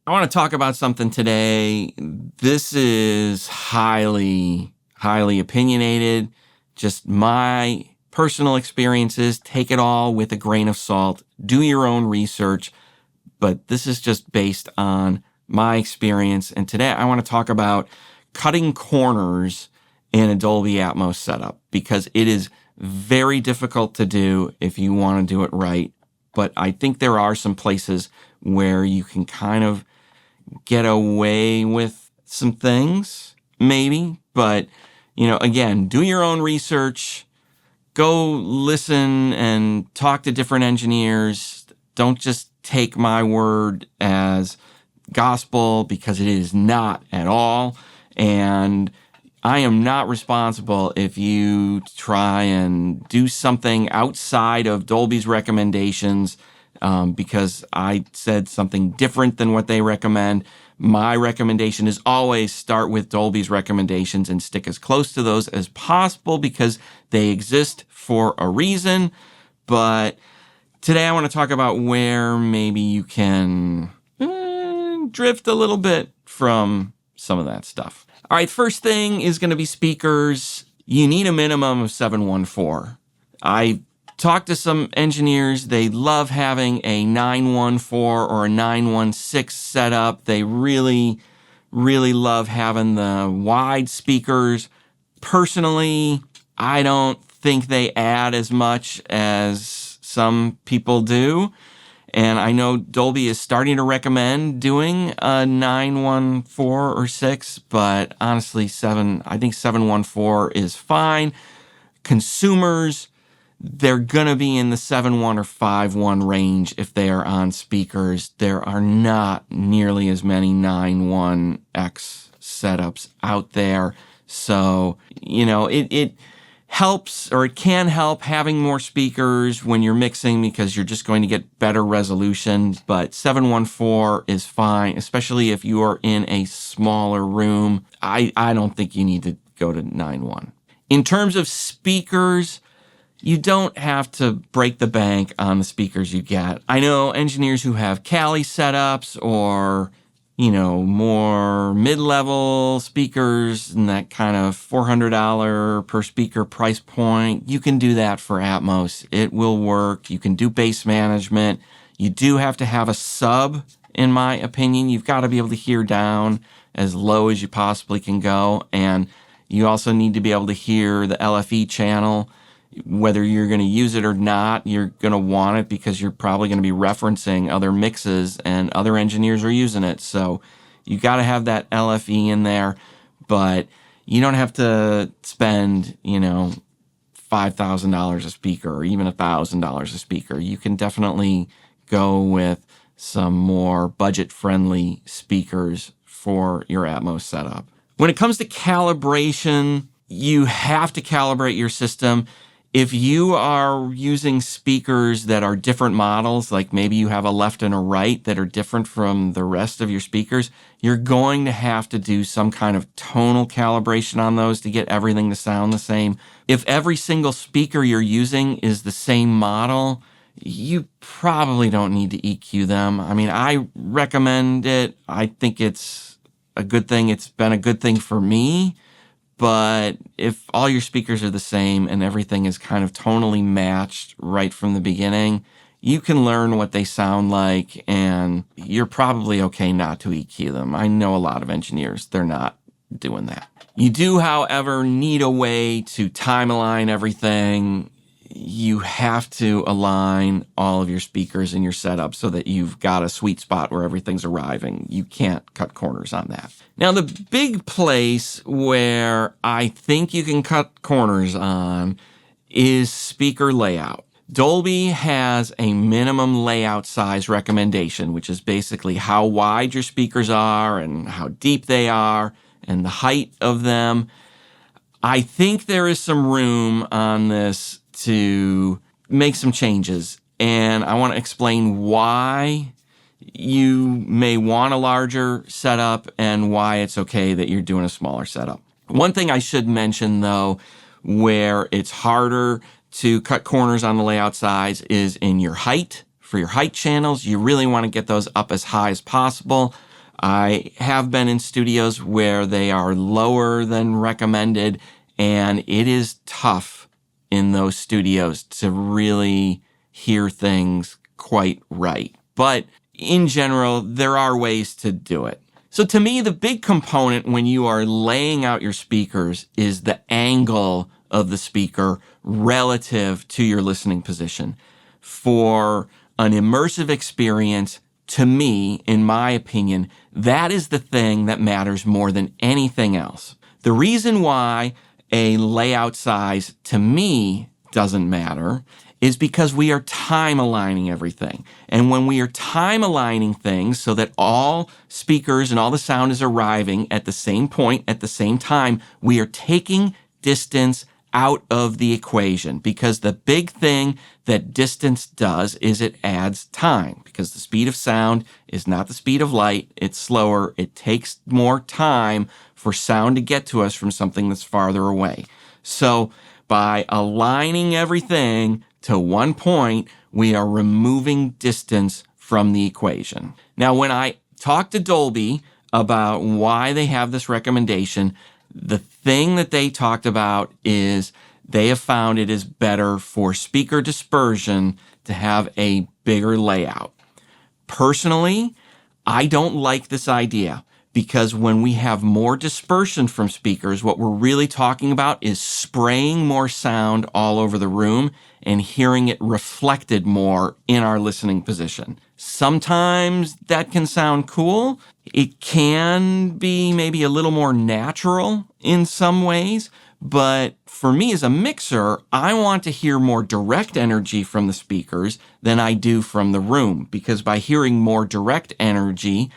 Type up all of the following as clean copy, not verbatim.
I want to talk about something today. This is highly opinionated. Just my personal experiences. Take it all with a grain of salt. Do your own research. But this is just based on my experience. And today I want to talk about cutting corners in a Dolby Atmos setup because it is very difficult to do if you want to do it right. But I think there are some places where you can kind of get away with some things, maybe. But, again, do your own research. Go listen and talk to different engineers. Don't just take my word as gospel because it is not at all. And I am not responsible if you try and do something outside of Dolby's recommendations because I said something different than what they recommend. My recommendation is always start with Dolby's recommendations and stick as close to those as possible because they exist for a reason. But today I want to talk about where maybe you can drift a little bit from some of that stuff. All right, first thing is going to be speakers. You need a minimum of 714. I talked to some engineers. They love having a 914 or a 916 setup. They really love having the wide speakers. Personally, I don't think they add as much as some people do. And I know Dolby is starting to recommend doing a 914 or 6, but honestly, I think 714 is fine. Consumers, they're going to be in the 7.1 or 5.1 range if they are on speakers. There are not nearly as many 9.1x setups out there. So, it helps, or it can help having more speakers when you're mixing because you're just going to get better resolution. But 714 is fine, especially if you are in a smaller room. I don't think you need to go to 9.1. In terms of speakers, you don't have to break the bank on the speakers you get. I know engineers who have Kali setups or, more mid-level speakers and that kind of $400 per speaker price point. You can do that for Atmos. It will work. You can do bass management. You do have to have a sub, in my opinion. You've got to be able to hear down as low as you possibly can go. And you also need to be able to hear the LFE channel. Whether you're going to use it or not, you're going to want it because you're probably going to be referencing other mixes and other engineers are using it. So you got to have that LFE in there, but you don't have to spend, $5,000 a speaker or even $1,000 a speaker. You can definitely go with some more budget-friendly speakers for your Atmos setup. When it comes to calibration, you have to calibrate your system. If you are using speakers that are different models, like maybe you have a left and a right that are different from the rest of your speakers, you're going to have to do some kind of tonal calibration on those to get everything to sound the same. If every single speaker you're using is the same model, you probably don't need to EQ them. I mean, I recommend it. I think it's a good thing. It's been a good thing for me. But if all your speakers are the same and everything is kind of tonally matched right from the beginning, you can learn what they sound like and you're probably okay not to EQ them. I know a lot of engineers, they're not doing that. You do, however, need a way to time align everything. You have to align all of your speakers in your setup so that you've got a sweet spot where everything's arriving. You can't cut corners on that. Now, the big place where I think you can cut corners on is speaker layout. Dolby has a minimum layout size recommendation, which is basically how wide your speakers are and how deep they are and the height of them. I think there is some room on this to make some changes, and I want to explain why you may want a larger setup and why it's okay that you're doing a smaller setup. One thing I should mention, though, where it's harder to cut corners on the layout size is in your height. For your height channels, you really want to get those up as high as possible. I have been in studios where they are lower than recommended, and it is tough in those studios to really hear things quite right. But in general, there are ways to do it. So to me, the big component when you are laying out your speakers is the angle of the speaker relative to your listening position. For an immersive experience, to me, in my opinion, that is the thing that matters more than anything else. The reason why a layout size, to me, doesn't matter is because we are time aligning everything. And when we are time aligning things so that all speakers and all the sound is arriving at the same point at the same time, we are taking distance out of the equation, because the big thing that distance does is it adds time, because the speed of sound is not the speed of light. It's slower. It takes more time for sound to get to us from something that's farther away. So by aligning everything to one point, we are removing distance from the equation. Now, when I talk to Dolby about why they have this recommendation, the thing that they talked about is they have found it is better for speaker dispersion to have a bigger layout. Personally, I don't like this idea, because when we have more dispersion from speakers, what we're really talking about is spraying more sound all over the room and hearing it reflected more in our listening position. Sometimes that can sound cool. It can be maybe a little more natural in some ways, but for me as a mixer, I want to hear more direct energy from the speakers than I do from the room, because by hearing more direct energy,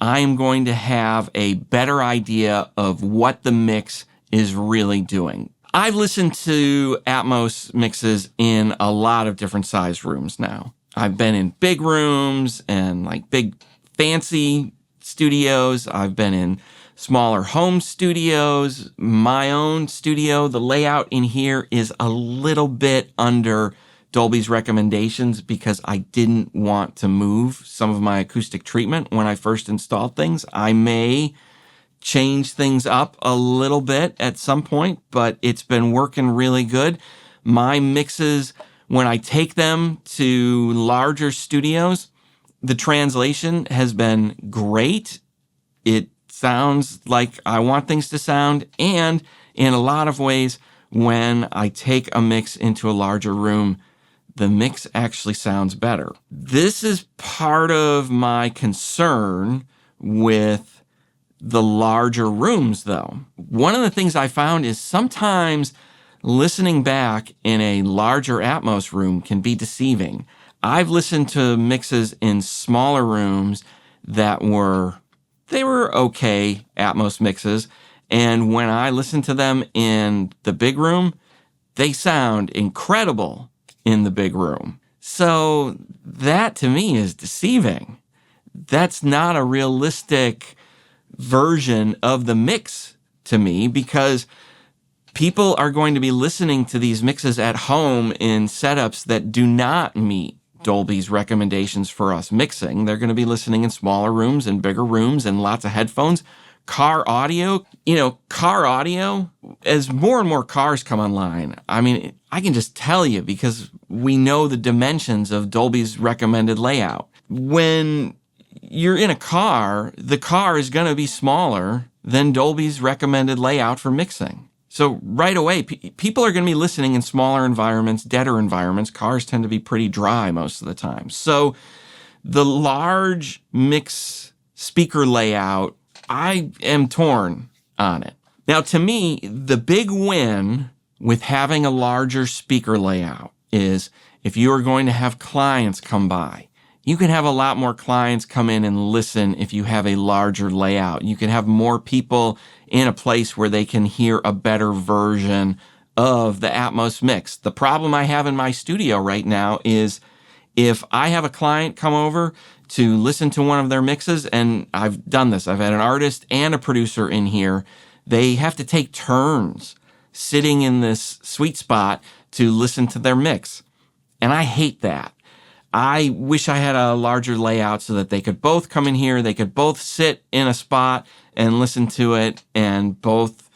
I am going to have a better idea of what the mix is really doing. I've listened to Atmos mixes in a lot of different size rooms now. I've been in big rooms and like big fancy studios. I've been in smaller home studios. My own studio, the layout in here is a little bit under Dolby's recommendations because I didn't want to move some of my acoustic treatment when I first installed things. I may change things up a little bit at some point, but it's been working really good. My mixes, when I take them to larger studios, the translation has been great. It sounds like I want things to sound, and in a lot of ways, when I take a mix into a larger room, the mix actually sounds better. This is part of my concern with the larger rooms, though. One of the things I found is sometimes listening back in a larger Atmos room can be deceiving. I've listened to mixes in smaller rooms that were okay Atmos mixes, and when I listen to them in the big room, they sound incredible in the big room. So that to me is deceiving. That's not a realistic version of the mix to me, because people are going to be listening to these mixes at home in setups that do not meet Dolby's recommendations for us mixing. They're going to be listening in smaller rooms and bigger rooms and lots of headphones. Car audio, as more and more cars come online, I mean, I can just tell you because we know the dimensions of Dolby's recommended layout. When you're in a car, the car is going to be smaller than Dolby's recommended layout for mixing. So right away, people are going to be listening in smaller environments, deader environments. Cars tend to be pretty dry most of the time. So the large mix speaker layout, I am torn on it. Now, to me, the big win with having a larger speaker layout is if you are going to have clients come by. You can have a lot more clients come in and listen if you have a larger layout. You can have more people in a place where they can hear a better version of the Atmos mix. The problem I have in my studio right now is if I have a client come over to listen to one of their mixes, and I've done this, I've had an artist and a producer in here, they have to take turns sitting in this sweet spot to listen to their mix. And I hate that. I wish I had a larger layout so that they could both come in here, they could both sit in a spot and listen to it and both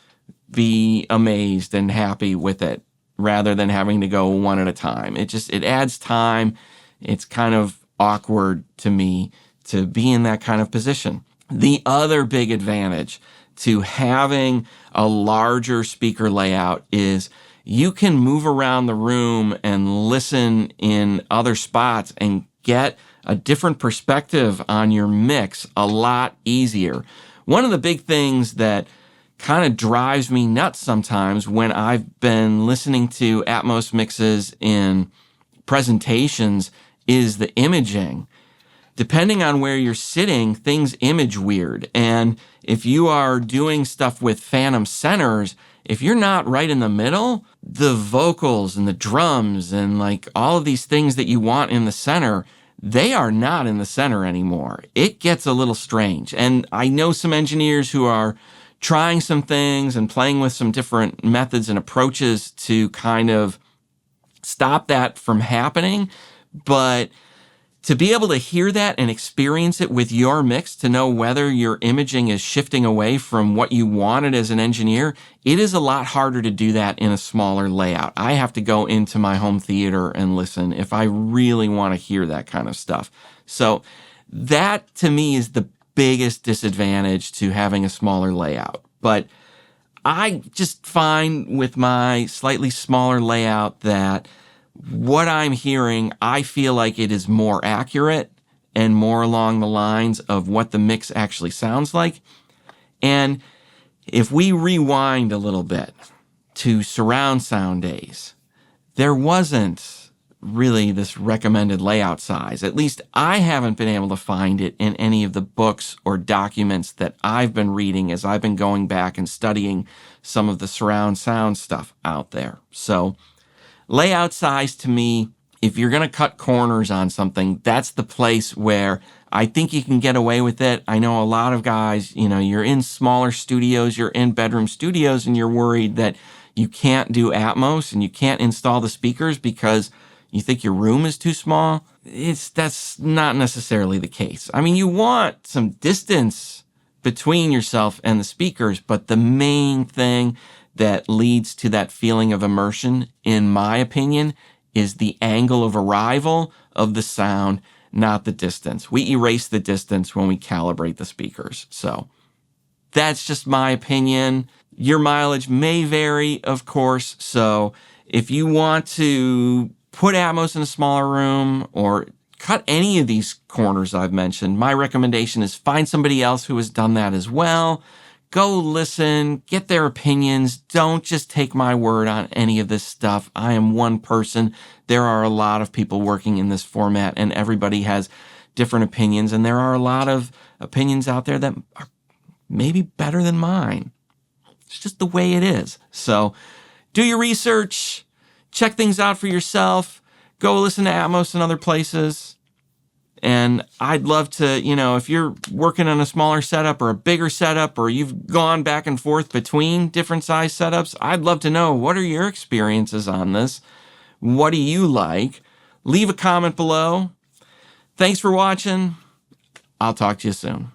be amazed and happy with it rather than having to go one at a time. It adds time. It's kind of awkward to me to be in that kind of position. The other big advantage to having a larger speaker layout is you can move around the room and listen in other spots and get a different perspective on your mix a lot easier. One of the big things that kind of drives me nuts sometimes when I've been listening to Atmos mixes in presentations is the imaging. Depending on where you're sitting, things image weird. And if you are doing stuff with phantom centers, if you're not right in the middle, the vocals and the drums and like all of these things that you want in the center, they are not in the center anymore. It gets a little strange. And I know some engineers who are trying some things and playing with some different methods and approaches to kind of stop that from happening. But to be able to hear that and experience it with your mix, to know whether your imaging is shifting away from what you wanted as an engineer, it is a lot harder to do that in a smaller layout. I have to go into my home theater and listen if I really want to hear that kind of stuff. So that to me is the biggest disadvantage to having a smaller layout. But I just find with my slightly smaller layout that what I'm hearing, I feel like it is more accurate and more along the lines of what the mix actually sounds like. And if we rewind a little bit to surround sound days, there wasn't really this recommended layout size. At least I haven't been able to find it in any of the books or documents that I've been reading as I've been going back and studying some of the surround sound stuff out there. So layout size to me, if you're going to cut corners on something, that's the place where I think you can get away with it. I know a lot of guys, you're in smaller studios, you're in bedroom studios, and you're worried that you can't do Atmos and you can't install the speakers because you think your room is too small. That's not necessarily the case. I mean, you want some distance between yourself and the speakers, but the main thing that leads to that feeling of immersion, in my opinion, is the angle of arrival of the sound, not the distance. We erase the distance when we calibrate the speakers. So that's just my opinion. Your mileage may vary, of course. So if you want to put Atmos in a smaller room or cut any of these corners I've mentioned, my recommendation is find somebody else who has done that as well. Go listen, get their opinions. Don't just take my word on any of this stuff. I am one person. There are a lot of people working in this format and everybody has different opinions. And there are a lot of opinions out there that are maybe better than mine. It's just the way it is. So do your research, check things out for yourself, go listen to Atmos in other places. And I'd love to, if you're working on a smaller setup or a bigger setup, or you've gone back and forth between different size setups, I'd love to know, what are your experiences on this? What do you like? Leave a comment below. Thanks for watching. I'll talk to you soon.